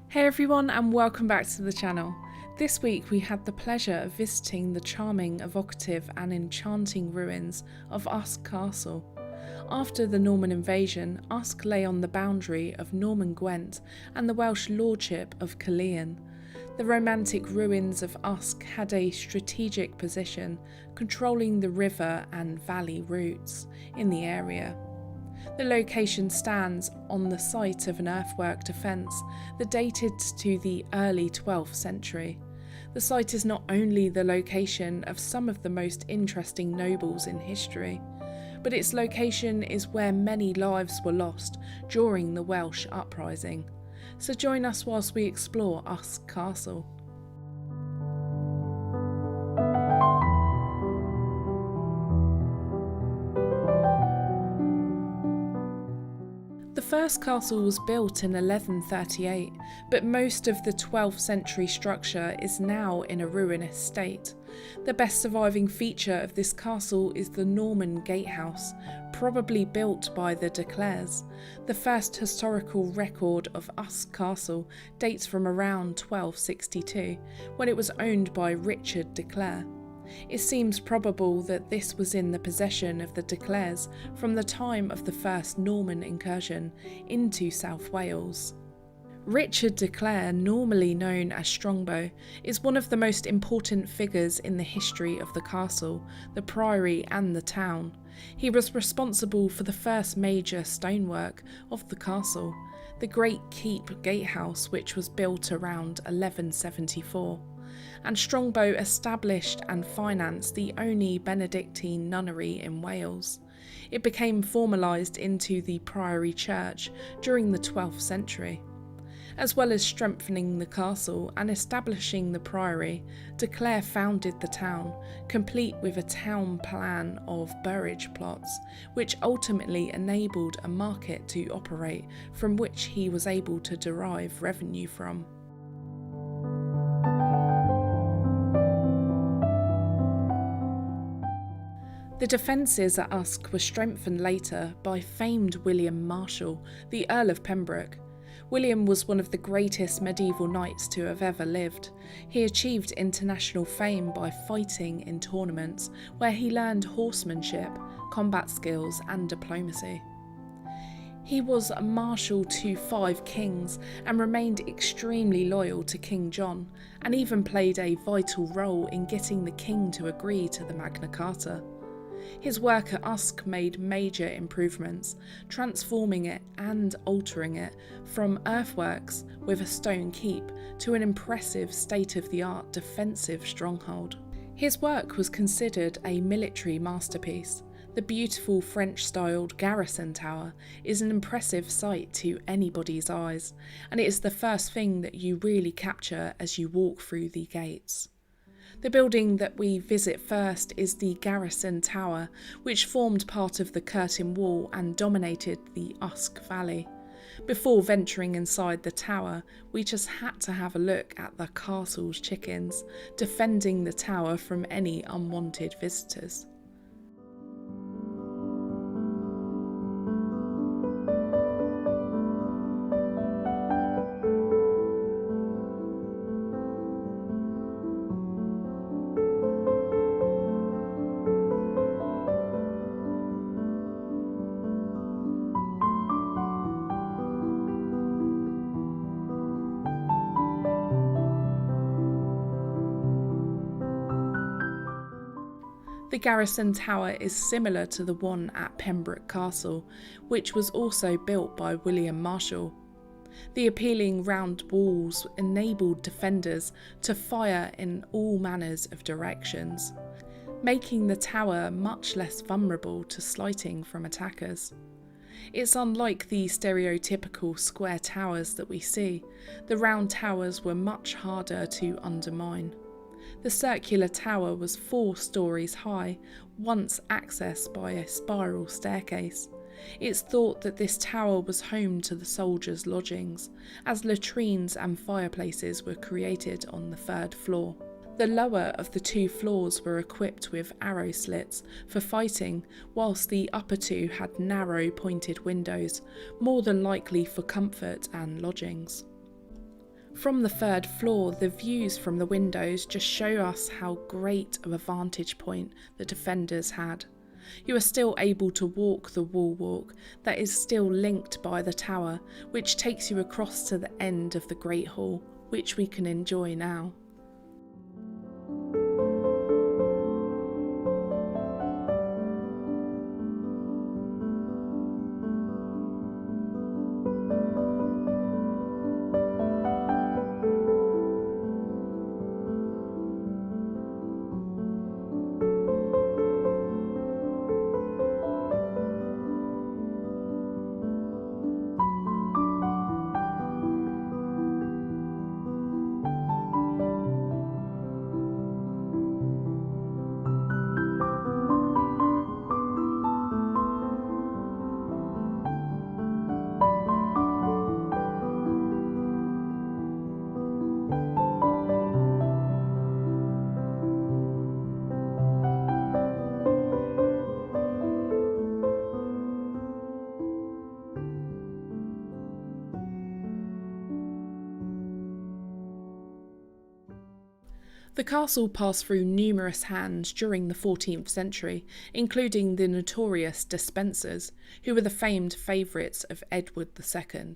Hey everyone, and welcome back to the channel. This week we had the pleasure of visiting the charming, evocative and enchanting ruins of Usk Castle. After the Norman invasion, Usk lay on the boundary of Norman Gwent and the Welsh lordship of Caerleon. The romantic ruins of Usk had a strategic position, controlling the river and valley routes in the area. The location stands on the site of an earthwork defence that dated to the early 12th century. The site is not only the location of some of the most interesting nobles in history, but its location is where many lives were lost during the Welsh uprising. So join us whilst we explore Usk Castle. The first castle was built in 1138, but most of the 12th century structure is now in a ruinous state. The best surviving feature of this castle is the Norman gatehouse, probably built by the de Clares. The first historical record of Usk Castle dates from around 1262, when it was owned by Richard de Clare. It seems probable that this was in the possession of the de Clares from the time of the first Norman incursion into South Wales. Richard de Clare, normally known as Strongbow, is one of the most important figures in the history of the castle, the priory and the town. He was responsible for the first major stonework of the castle, the Great Keep Gatehouse, which was built around 1174. And Strongbow established and financed the only Benedictine nunnery in Wales. It became formalised into the Priory Church during the 12th century. As well as strengthening the castle and establishing the priory, de Clare founded the town, complete with a town plan of burridge plots, which ultimately enabled a market to operate from which he was able to derive revenue from. The defences at Usk were strengthened later by famed William Marshal, the Earl of Pembroke. William was one of the greatest medieval knights to have ever lived. He achieved international fame by fighting in tournaments where he learned horsemanship, combat skills and diplomacy. He was a marshal to 5 kings and remained extremely loyal to King John, and even played a vital role in getting the king to agree to the Magna Carta. His work at Usk made major improvements, transforming it and altering it from earthworks with a stone keep to an impressive state-of-the-art defensive stronghold. His work was considered a military masterpiece. The beautiful French-styled Garrison Tower is an impressive sight to anybody's eyes, and it is the first thing that you really capture as you walk through the gates. The building that we visit first is the Garrison Tower, which formed part of the Curtain Wall and dominated the Usk Valley. Before venturing inside the tower, we just had to have a look at the castle's chickens, defending the tower from any unwanted visitors. The Garrison Tower is similar to the one at Pembroke Castle, which was also built by William Marshal. The appealing round walls enabled defenders to fire in all manners of directions, making the tower much less vulnerable to slighting from attackers. It's unlike the stereotypical square towers that we see. The round towers were much harder to undermine. The circular tower was 4 stories high, once accessed by a spiral staircase. It's thought that this tower was home to the soldiers' lodgings, as latrines and fireplaces were created on the 3rd floor. The lower of the 2 floors were equipped with arrow slits for fighting, whilst the upper 2 had narrow pointed windows, more than likely for comfort and lodgings. From the third floor, the views from the windows just show us how great of a vantage point the defenders had. You are still able to walk the wall walk that is still linked by the tower, which takes you across to the end of the Great Hall, which we can enjoy now. The castle passed through numerous hands during the 14th century, including the notorious Despensers, who were the famed favourites of Edward II,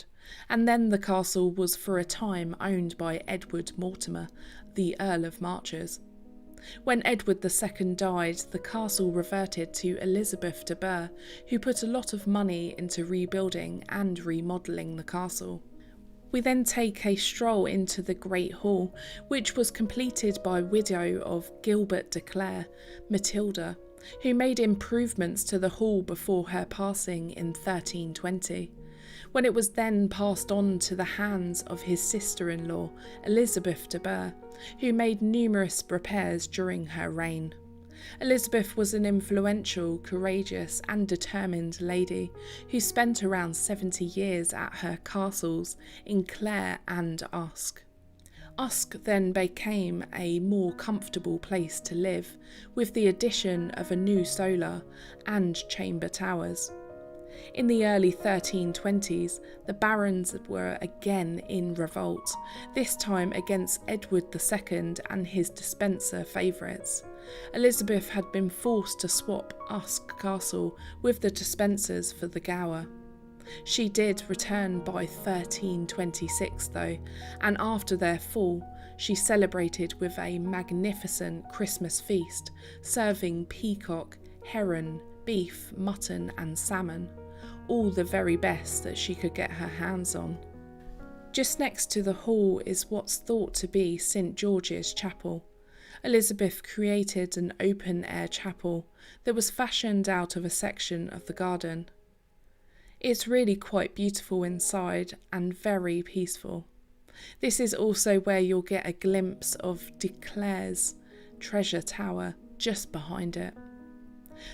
and then the castle was for a time owned by Edward Mortimer, the Earl of Marches. When Edward II died, the castle reverted to Elizabeth de Clare, who put a lot of money into rebuilding and remodelling the castle. We then take a stroll into the Great Hall, which was completed by widow of Gilbert de Clare, Matilda, who made improvements to the hall before her passing in 1320, when it was then passed on to the hands of his sister-in-law, Elizabeth de Clare, who made numerous repairs during her reign. Elizabeth was an influential, courageous and determined lady who spent around 70 years at her castles in Clare and Usk. Usk then became a more comfortable place to live, with the addition of a new solar and chamber towers. In the early 1320s, the barons were again in revolt, this time against Edward II and his Despenser favourites. Elizabeth had been forced to swap Usk Castle with the Despensers for the Gower. She did return by 1326 though, and after their fall, she celebrated with a magnificent Christmas feast, serving peacock, heron, beef, mutton and salmon, all the very best that she could get her hands on. Just next to the hall is what's thought to be St George's Chapel. Elizabeth created an open-air chapel that was fashioned out of a section of the garden. It's really quite beautiful inside and very peaceful. This is also where you'll get a glimpse of de Clare's treasure tower just behind it.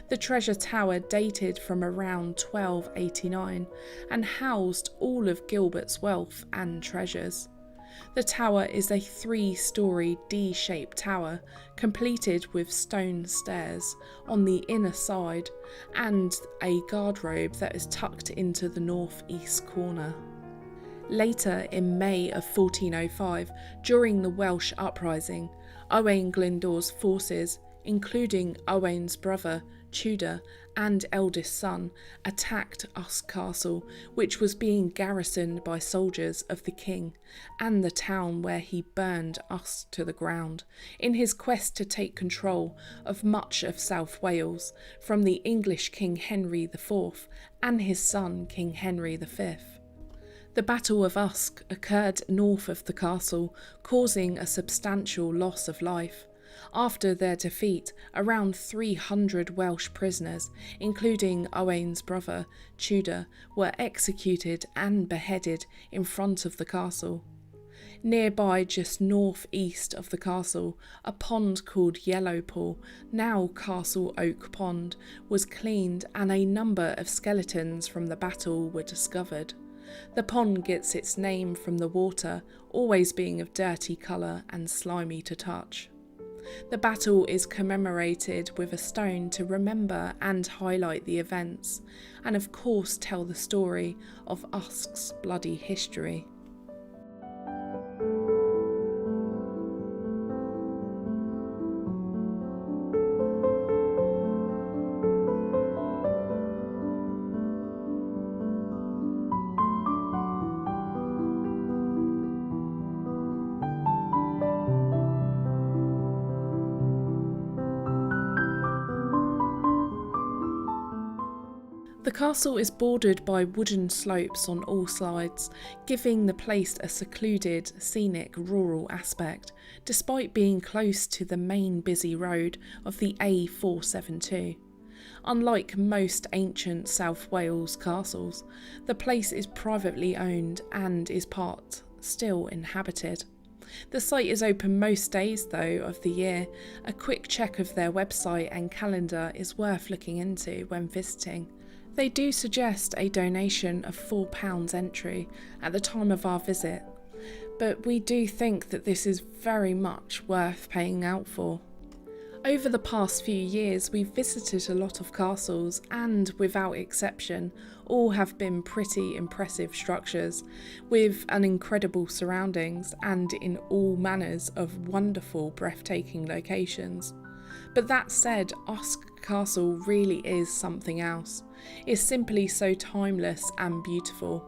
The treasure tower dated from around 1289 and housed all of Gilbert's wealth and treasures. The tower is a 3-storey D-shaped tower, completed with stone stairs on the inner side and a guardrobe that is tucked into the northeast corner. Later, in May of 1405, during the Welsh uprising, Owain Glyndwr's forces, including Owain's brother, Tudor, and eldest son, attacked Usk Castle, which was being garrisoned by soldiers of the king, and the town where he burned Usk to the ground, in his quest to take control of much of South Wales from the English King Henry IV and his son King Henry V. The Battle of Usk occurred north of the castle, causing a substantial loss of life. After their defeat, around 300 Welsh prisoners, including Owain's brother, Tudor, were executed and beheaded in front of the castle. Nearby, just northeast of the castle, a pond called Yellowpool, now Castle Oak Pond, was cleaned and a number of skeletons from the battle were discovered. The pond gets its name from the water always being of dirty colour and slimy to touch. The battle is commemorated with a stone to remember and highlight the events, and of course tell the story of Usk's bloody history. The castle is bordered by wooden slopes on all sides, giving the place a secluded, scenic, rural aspect, despite being close to the main busy road of the A472. Unlike most ancient South Wales castles, the place is privately owned and is part still inhabited. The site is open most days though of the year. A quick check of their website and calendar is worth looking into when visiting. They do suggest a donation of £4 entry at the time of our visit, but we do think that this is very much worth paying out for. Over the past few years, we've visited a lot of castles and, without exception, all have been pretty impressive structures, with an incredible surroundings and in all manners of wonderful, breathtaking locations. But that said, Usk Castle really is something else. It's simply so timeless and beautiful,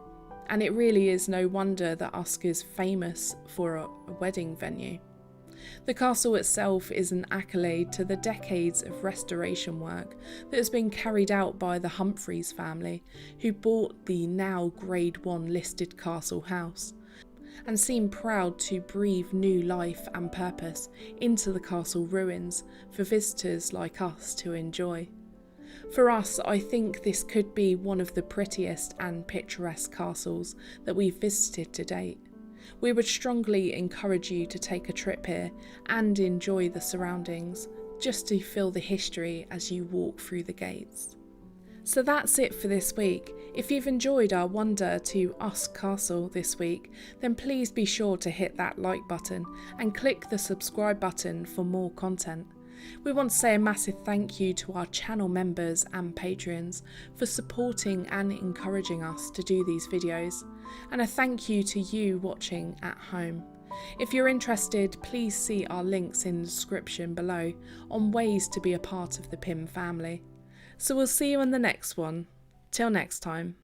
and it really is no wonder that Usk is famous for a wedding venue. The castle itself is an accolade to the decades of restoration work that has been carried out by the Humphreys family, who bought the now Grade 1 listed castle house, and seem proud to breathe new life and purpose into the castle ruins for visitors like us to enjoy. For us, I think this could be one of the prettiest and picturesque castles that we've visited to date. We would strongly encourage you to take a trip here and enjoy the surroundings, just to feel the history as you walk through the gates. So that's it for this week. If you've enjoyed our wander to Usk Castle this week, then please be sure to hit that like button and click the subscribe button for more content. We want to say a massive thank you to our channel members and patrons for supporting and encouraging us to do these videos, and a thank you to you watching at home. If you're interested, please see our links in the description below on ways to be a part of the PIM family. So we'll see you in the next one. Till next time.